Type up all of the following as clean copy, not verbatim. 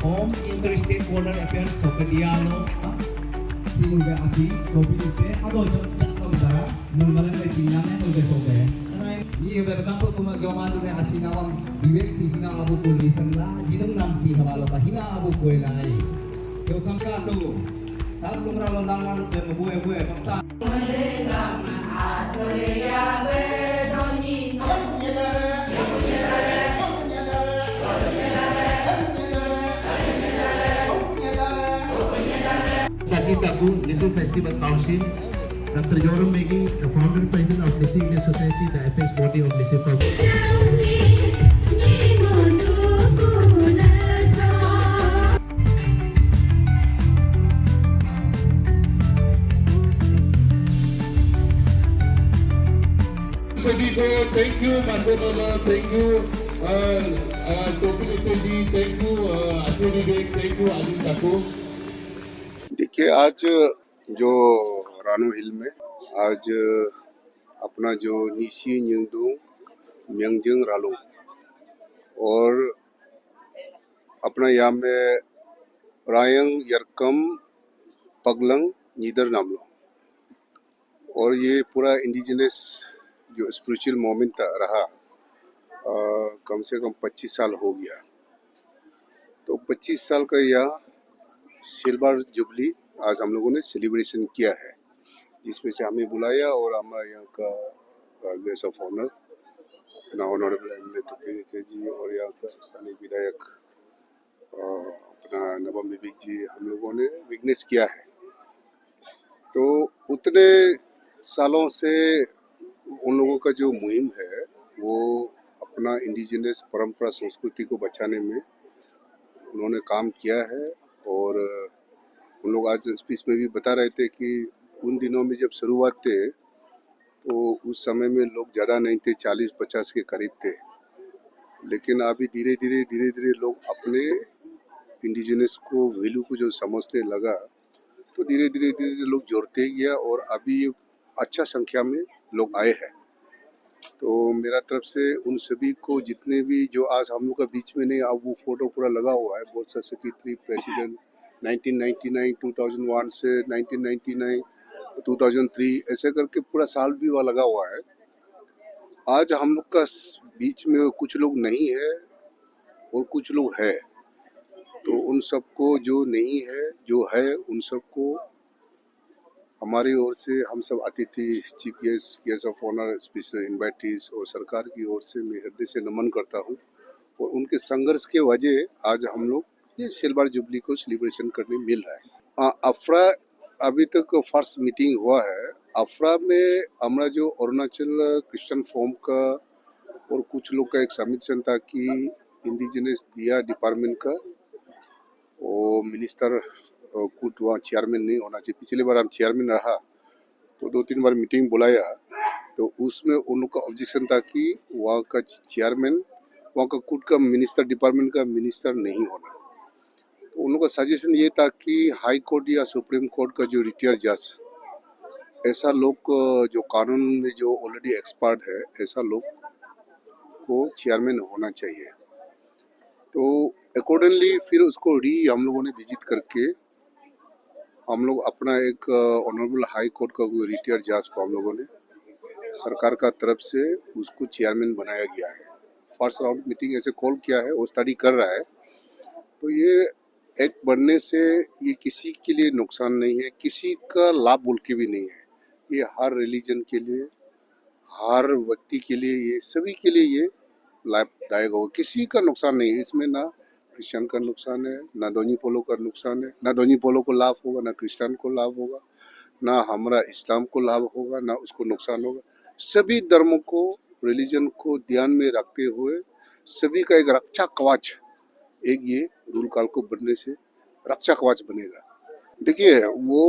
Home Interstate Border Affairs sa Dialog Sino ba aki Kopi Ado Chakta Nungmalan ka China Nungga Sobe Iya berkang po kumagawa na at sinawang Vivek si Hina Abu Pulisan la Jinong nam si Hamalo ka Hina Abu Puelay Kau kang kato Tapos kumralo naman Pero buwe-buwe Fakta Malengang Atoria Bedoni Kacitaku Lisu Festival Council, Dr. Joram Megi, the founder and president of Lisu Indian Society, the apex body of Lisu Thank you, Masonola, thank you, Topili Teji, thank you, Ashwini Beg, thank you, Ali Taku. देखिए आज जो रानो हिल में आज अपना जो निशी न्यूंदू म्यांगजंग रालो और अपना यहाँ में रायंग यरकम पगलंग नीदर नामलो और ये पूरा इंडिजिनस जो स्पिरिचुअल मोमेंट रहा कम से कम 25 साल हो गया। तो 25 साल का यह सिल्वर जुबली आज हम लोगों ने सेलिब्रेशन किया है, जिसमें से हमें बुलाया और हमारे यहाँ का गेस्ट ऑफ ऑनर अपना ऑनरेबल एमएलए तोपली जी और यहाँ का स्थानीय विधायक अपना नवम विवेक जी हम लोगों ने विटनेस किया है। तो उतने सालों से उन लोगों का जो मुहिम है वो अपना इंडिजिनस परंपरा संस्कृति को बचाने में उन्होंने काम किया है। और उन लोग आज स्पीच में भी बता रहे थे कि उन दिनों में जब शुरुआत थे तो उस समय में लोग ज़्यादा नहीं थे, 40-50 के करीब थे, लेकिन अभी धीरे धीरे लोग अपने इंडिजिनस को वैल्यू को जो समझने लगा तो धीरे धीरे लोग जोड़ते गया और अभी अच्छा संख्या में लोग आए हैं। तो मेरा तरफ से उन सभी को जितने भी जो आज हम लोग का बीच में नहीं, अब वो फोटो पूरा लगा हुआ है, बहुत सा सेक्रेटरी प्रेसिडेंट 1999 2001 से 1999 2003 ऐसे करके पूरा साल भी वह लगा हुआ है। आज हम लोग का बीच में कुछ लोग नहीं है और कुछ लोग है, तो उन सबको जो नहीं है जो है उन सबको हमारी ओर से हम सब अतिथि chief guest of honour special invitees और सरकार की ओर से मैं हृदय से नमन करता हूँ। और उनके संघर्ष के वजह आज हम लोग ये सिल्वर जुबली को सेलिब्रेशन करने मिल रहा है। अफरा अभी तक फर्स्ट मीटिंग हुआ है। अफरा में हमारा जो अरुणाचल क्रिश्चियन फोरम का और कुछ लोग का एक सबमिशन था कि इंडिजिनस दिया डिपार्टमेंट का वो मिनिस्टर कुछ वहाँ चेयरमैन नहीं होना चाहिए। पिछली बार हम चेयरमैन रहा तो 2-3 बार मीटिंग बुलाया तो उसमें उन लोग का ऑब्जेक्शन था कि वहाँ का चेयरमैन वहाँ का कुछ का मिनिस्टर डिपार्टमेंट का मिनिस्टर नहीं होना। तो उन लोग का सजेशन ये था कि हाई कोर्ट या सुप्रीम कोर्ट का जो रिटायर्ड जज ऐसा लोग जो कानून में जो ऑलरेडी एक्सपर्ट है ऐसा लोग को चेयरमैन होना चाहिए। तो अकॉर्डिंगली फिर उसको हम लोगों ने विजिट करके हम लोग अपना एक ऑनरेबल हाई कोर्ट का कोई रिटायर्ड जज को हम लोगों ने सरकार का तरफ से उसको चेयरमैन बनाया गया है। फर्स्ट राउंड मीटिंग ऐसे कॉल किया है, वो स्टडी कर रहा है। तो ये एक बनने से ये किसी के लिए नुकसान नहीं है, किसी का लाभ बोल के भी नहीं है। ये हर रिलीजन के लिए, हर व्यक्ति के लिए, ये सभी के लिए ये लाभदायक होगा, किसी का नुकसान नहीं है इसमें। ना क्रिश्चियन का नुकसान है, ना दोनी पोलो का नुकसान है, ना दोनी पोलो को लाभ होगा, ना क्रिश्चियन को लाभ होगा, ना हमारा इस्लाम को लाभ होगा, ना उसको नुकसान होगा। सभी धर्मों को, रिलीजन को ध्यान में रखते हुए सभी का एक रक्षा कवच एक ये रूल काल को बनने से रक्षा कवच बनेगा। देखिए वो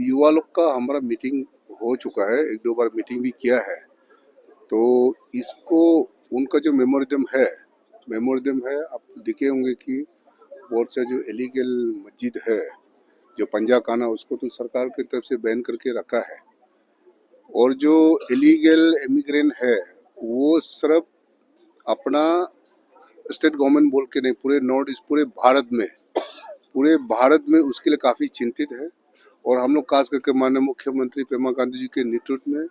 युवा लोग का हमारा मीटिंग हो चुका है, एक दो बार मीटिंग भी किया है, तो इसको उनका जो मेमोरेंडम है आप देखे होंगे कि बहुत से जो इलीगल मस्जिद है जो पंजा खाना उसको तो सरकार की तरफ से बैन करके रखा है, और जो इलीगल इमिग्रेंट है वो सिर्फ अपना स्टेट गवर्नमेंट बोल के नहीं, पूरे नॉर्थ ईस्ट पूरे भारत में उसके लिए काफ़ी चिंतित है। और हम लोग खास करके माननीय मुख्यमंत्री पेमा खांडू जी के नेतृत्व में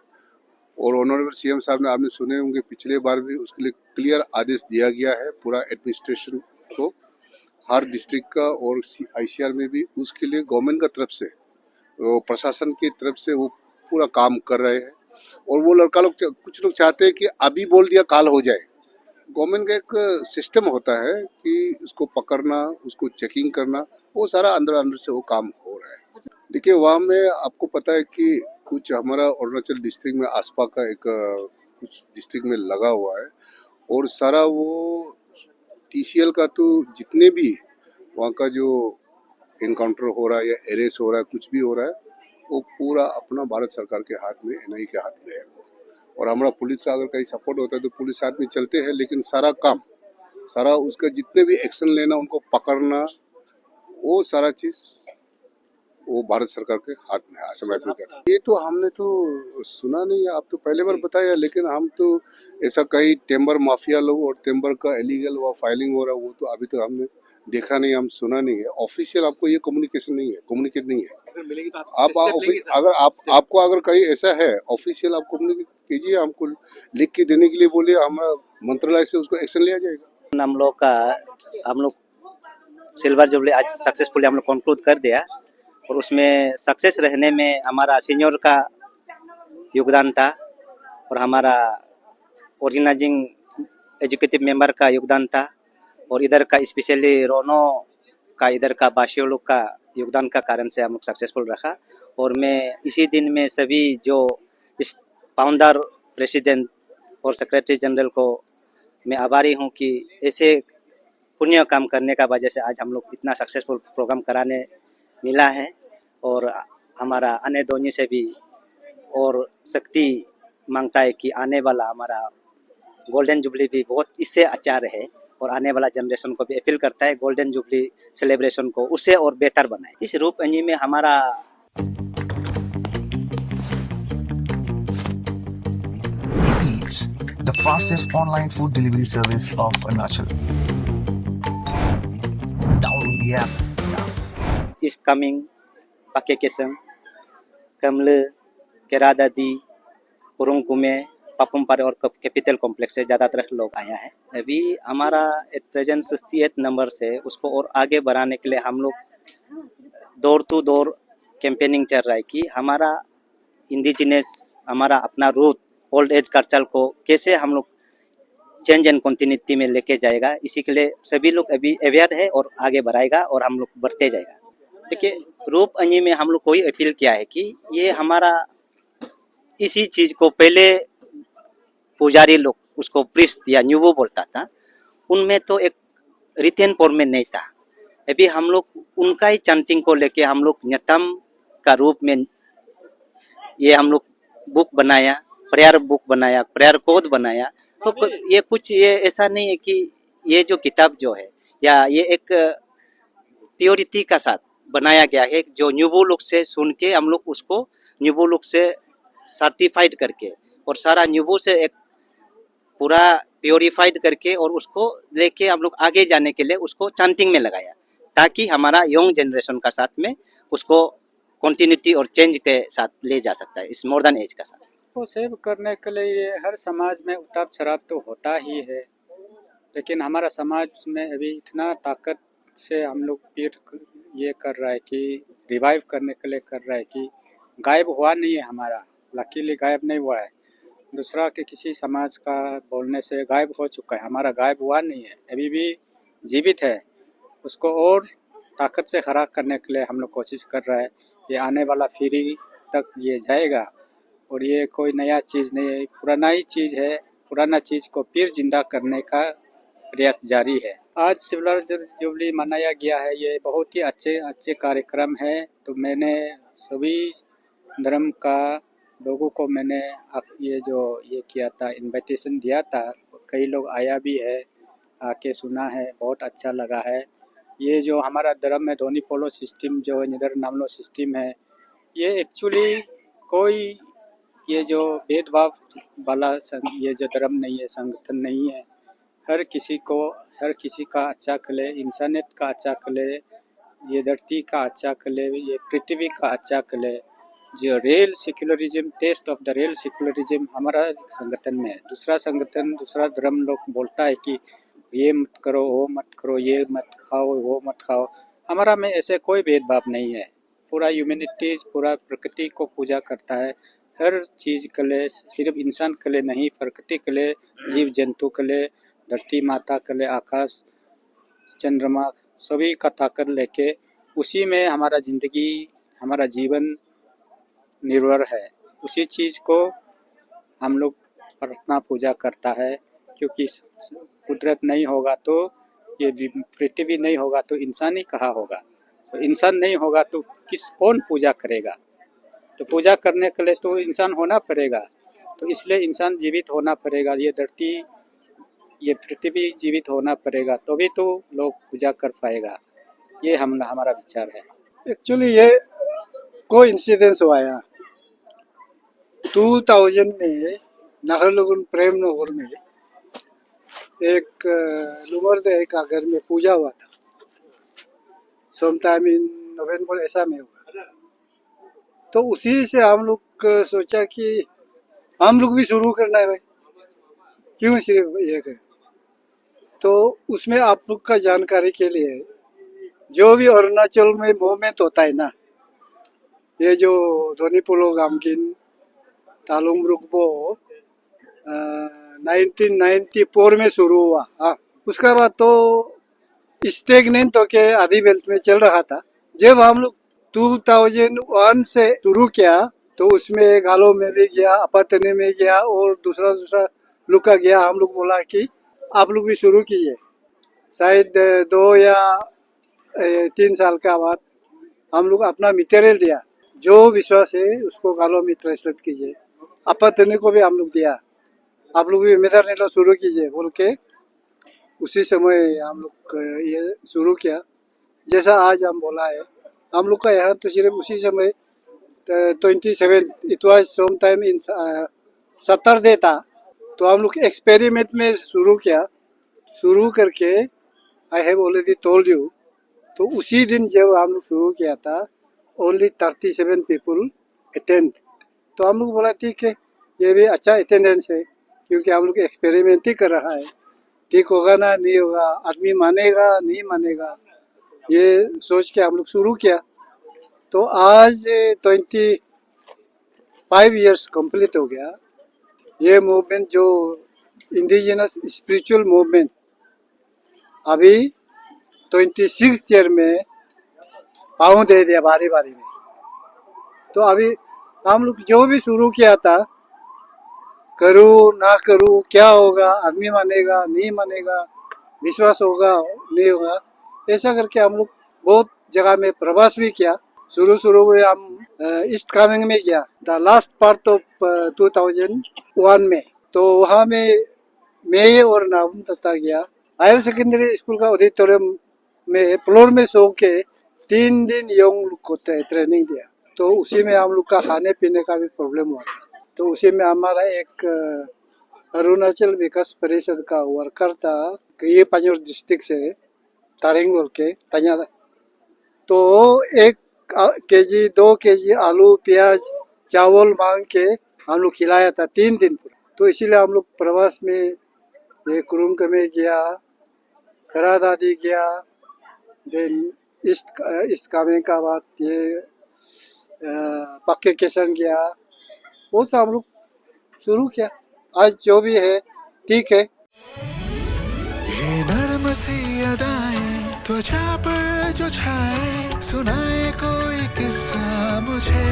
और ऑनरेबल सीएम साहब ने आपने सुने होंगे पिछले बार भी उसके लिए क्लियर आदेश दिया गया है पूरा एडमिनिस्ट्रेशन को, हर डिस्ट्रिक्ट का और आईसीआर में भी उसके लिए गवर्नमेंट का तरफ से प्रशासन की तरफ से वो पूरा काम कर रहे हैं। और वो लड़का लोग कुछ लोग चाहते हैं कि अभी बोल दिया काल हो जाए। गवर्नमेंट का एक सिस्टम होता है कि उसको पकड़ना, उसको चेकिंग करना, वो सारा अंदर से वो काम हो रहा है। देखिए वहाँ में आपको पता है कि कुछ हमारा अरुणाचल डिस्ट्रिक्ट में आसपास का एक कुछ डिस्ट्रिक्ट में लगा हुआ है, और सारा वो टीसीएल का तो जितने भी वहाँ का जो इनकाउंटर हो रहा है या अरेस्ट हो रहा है, कुछ भी हो रहा है, वो पूरा अपना भारत सरकार के हाथ में, एनआई के हाथ में है वो। और हमारा पुलिस का अगर कहीं सपोर्ट होता है तो पुलिस साथ में चलते हैं, लेकिन सारा उसका जितने भी एक्शन लेना, उनको पकड़ना, वो सारा चीज वो भारत सरकार के हाथ में है। असम राइफल का ये तो हमने तो सुना नहीं है, आप तो पहले बार बताया, लेकिन हम तो ऐसा कहीं टेम्बर माफिया लोग और टेम्बर का इलीगल वो फाइलिंग हो रहा है वो तो अभी तक हमने देखा नहीं, हम सुना नहीं है। ऑफिशियल आपको ये कम्युनिकेट नहीं है। आपको अगर कहीं ऐसा है ऑफिशियल आप कम्युनिकेट कीजिए, हमको लिख के देने के लिए बोलिए, हमारा मंत्रालय से उसको एक्शन लिया जाएगा। हम लोग सिल्वर जुबली आज सक्सेसफुली हम लोग कंक्लूड कर दिया, और उसमें सक्सेस रहने में हमारा सीनियर का योगदान था और हमारा ऑर्गेनाइजिंग एजुकेटिव मेंबर का योगदान था, और इधर का स्पेशली रोनो का इधर का बाशियों लोग का योगदान का कारण से हम लोग सक्सेसफुल रखा। और मैं इसी दिन में सभी जो इस फाउंडर, प्रेसिडेंट और सेक्रेटरी जनरल को मैं आभारी हूँ कि ऐसे पुण्य काम करने का वजह से आज हम लोग इतना सक्सेसफुल प्रोग्राम कराने मिला है, और हमारा आने दोनों से भी और शक्ति मांगता है कि आने वाला हमारा गोल्डन जुबली भी बहुत इससे अच्छा रहे, और आने वाला जनरेशन को भी अपील करता है गोल्डन जुबली सेलिब्रेशन को उससे और बेहतर बनाए। इस रूप अंजी में हमारा Eats, the fastest online food delivery service of Arunachal. Download the app now. is coming Pakekesang, Kamle, केरादादी, कुरुंगकुमे, Papum Pare और कैपिटल कॉम्प्लेक्स से ज़्यादातर लोग आया है। अभी हमारा एट प्रेजेंट 68 नंबर से उसको और आगे बढ़ाने के लिए हम लोग डोर टू डोर कैंपेनिंग चल रहा है कि हमारा इंडिजिनस, हमारा अपना रूट ओल्ड एज कल्चर को कैसे हम लोग चेंज एंड कंटिन्यूटी में लेके जाएगा। इसी के लिए सभी लोग अभी अवेयर है और आगे बढ़ाएगा और हम लोग बढ़ते जाएगा। देखिए रूप अंजी में हम लोग को ही अपील किया है कि ये हमारा इसी चीज़ को पहले पुजारी लोग उसको प्रीस्ट या न्यूबो बोलता था, उनमें तो एक रिटेन फॉर्म में नहीं था। अभी हम लोग उनका ही चैंटिंग को लेके हम लोग न्यतम का रूप में ये हम लोग बुक बनाया, प्रेयर बुक बनाया, प्रेयर कोड बनाया। तो ये कुछ ये ऐसा नहीं है कि ये जो किताब जो है या ये एक प्योरिटी का साथ बनाया गया है, जो न्यूबो लोग से सुन के हम लोग उसको न्यूबो लोग से सर्टिफाइड करके और सारा न्यूबो से एक पूरा प्योरीफाइड करके और उसको लेके हम लोग आगे जाने के लिए उसको चैंटिंग में लगाया, ताकि हमारा यंग जनरेशन का साथ में उसको कंटिन्यूटी और चेंज के साथ ले जा सकता है इस मॉडर्न एज का साथ। को सेव करने के लिए हर समाज में उतार चढ़ाव तो होता ही है, लेकिन हमारा समाज में अभी इतना ताकत से हम लोग ये कर रहा है कि रिवाइव करने के लिए कर रहा है कि गायब हुआ नहीं है हमारा, लकीली गायब नहीं हुआ है। दूसरा के किसी समाज का बोलने से गायब हो चुका है, हमारा गायब हुआ नहीं है, अभी भी जीवित है। उसको और ताकत से खड़ा करने के लिए हम लोग कोशिश कर रहा है। ये आने वाला पीढ़ी तक ये जाएगा और ये कोई नया चीज़ नहीं है, पुराना ही चीज़ है। पुराना चीज़ को फिर जिंदा करने का प्रयास जारी है। आज सिल्वर जुबली मनाया गया है, ये बहुत ही अच्छे कार्यक्रम है। तो मैंने सभी धर्म का लोगों को मैंने ये किया था, इनविटेशन दिया था। कई लोग आया भी है, आके सुना है, बहुत अच्छा लगा है। ये जो हमारा धर्म है धोनी पोलो सिस्टम, जो निदर नामलो सिस्टम है, ये एक्चुअली कोई ये जो भेदभाव वाला ये जो धर्म नहीं है, संगठन नहीं है। हर किसी का अच्छा करे, इंसानियत का अच्छा करे, ये धरती का अच्छा करे, ये पृथ्वी का अच्छा करे। जो real secularism, test of the real secularism हमारा संगठन में है। दूसरा धर्म लोग बोलता है कि ये मत करो, वो मत करो, ये मत खाओ, वो मत खाओ। हमारा में ऐसे कोई भेदभाव नहीं है। पूरा ह्यूमैनिटीज, पूरा प्रकृति को पूजा करता है। हर चीज़ के लिए, सिर्फ इंसान के लिए नहीं, प्रकृति के लिए, जीव जंतु के लिए, धरती माता के लिए, आकाश चंद्रमा, सभी का ताकत लेके उसी में हमारा ज़िंदगी, हमारा जीवन निर्भर है। उसी चीज़ को हम लोग प्रार्थना पूजा करता है, क्योंकि कुदरत नहीं होगा तो ये पृथ्वी नहीं होगा तो इंसान ही कहाँ होगा। तो इंसान नहीं होगा तो कौन पूजा करेगा। तो पूजा करने के लिए तो इंसान होना पड़ेगा। तो इसलिए इंसान जीवित होना पड़ेगा, ये धरती, ये पृथ्वी जीवित होना पड़ेगा, तभी तो लोग पूजा कर पाएगा। ये हमारा विचार है। एक्चुअली ये कोई इंसिडेंस हुआ है 2000 में नाहरलगुन प्रेम नगर में एक लुमरदे का घर में पूजा हुआ था। सोमटाइम इन नवंबर ऐसा में हुआ। तो उसी से हम लोग सोचा कि हम लोग भी शुरू करना है भाई, क्यों सिर्फ ये करें। तो उसमें आप लोग का जानकारी के लिए, जो भी अरुणाचल में मूवमेंट होता है ना, ये जो धोनी पोलो गामगिन तालुंग रुकबो 1994 में शुरू हुआ। हाँ, उसका बाद तो स्टेगनेंट होके आधी बेल्ट में चल रहा था। जब हम लोग 2001 से शुरू किया तो उसमें गालो में भी गया, अपातने में गया और दूसरा लुका गया। हम लोग बोला कि आप लोग भी शुरू कीजिए। शायद 2 या 3 साल का बाद हम लोग अपना मटेरियल दिया, जो विश्वास है उसको गालो में ट्रांसलेट कीजिए। अपातने को भी हम लोग दिया, आप लोग भी मेरा नेलो शुरू कीजिए बोल के उसी समय हम लोग ये शुरू किया। जैसा आज हम बोला है, हम लोग का यहाँ तो सिर्फ उसी समय 27 it was some time in Saturday था। तो हम लोग एक्सपेरिमेंट में शुरू किया। शुरू करके I have already told you, तो उसी दिन जब हम लोग शुरू किया था ओनली 37 पीपल अटेंड। तो हम लोग बोला ठीक है, ये भी अच्छा अटेंडेंस है, क्योंकि हम लोग एक्सपेरिमेंट ही कर रहा है। ठीक होगा ना नहीं होगा, आदमी मानेगा नहीं मानेगा, ये सोच के हम लोग शुरू किया। तो आज 25 इयर्स कंप्लीट हो गया। ये मूवमेंट जो इंडिजिनस स्पिरिचुअल मूवमेंट अभी 26 ईयर में पाँव दे दिया बारी बारी में। तो अभी हम लोग जो भी शुरू किया था, करूँ ना करूँ क्या होगा, आदमी मानेगा नहीं मानेगा, विश्वास होगा नहीं होगा, ऐसा करके हम लोग बहुत जगह में प्रवास भी किया। शुरू में हम ईस्ट कामेंग में गया, द लास्ट पार्ट ऑफ 2001 में। तो वहाँ में मैं और नाम तथा गया। हायर सेकेंडरी स्कूल का ऑडिटोरियम में फ्लोर में सो के 3 दिन यंग लोग को ट्रेनिंग दिया। तो उसी में हम लोग का खाने पीने का भी प्रॉब्लम हुआ था। तो उसी में हमारा एक अरुणाचल विकास परिषद का वर्कर था, ये पंजोर डिस्ट्रिक्ट से तारिंग बोल के तैयार। तो 1 केजी 2 केजी आलू प्याज चावल मांग के हम लोग खिलाया था 3 दिन पूरा। तो इसीलिए हम लोग प्रवास में ये कुरुंग में गया, करादादी गया, देन ईस्ट कामें का बाद ये पक्के केसंग गया। वो सब हम लोग शुरू किया। आज जो भी है ठीक है। ये नर्म सी अदाएं त्वचा पर जो छाए, सुनाए कोई किस्सा मुझे।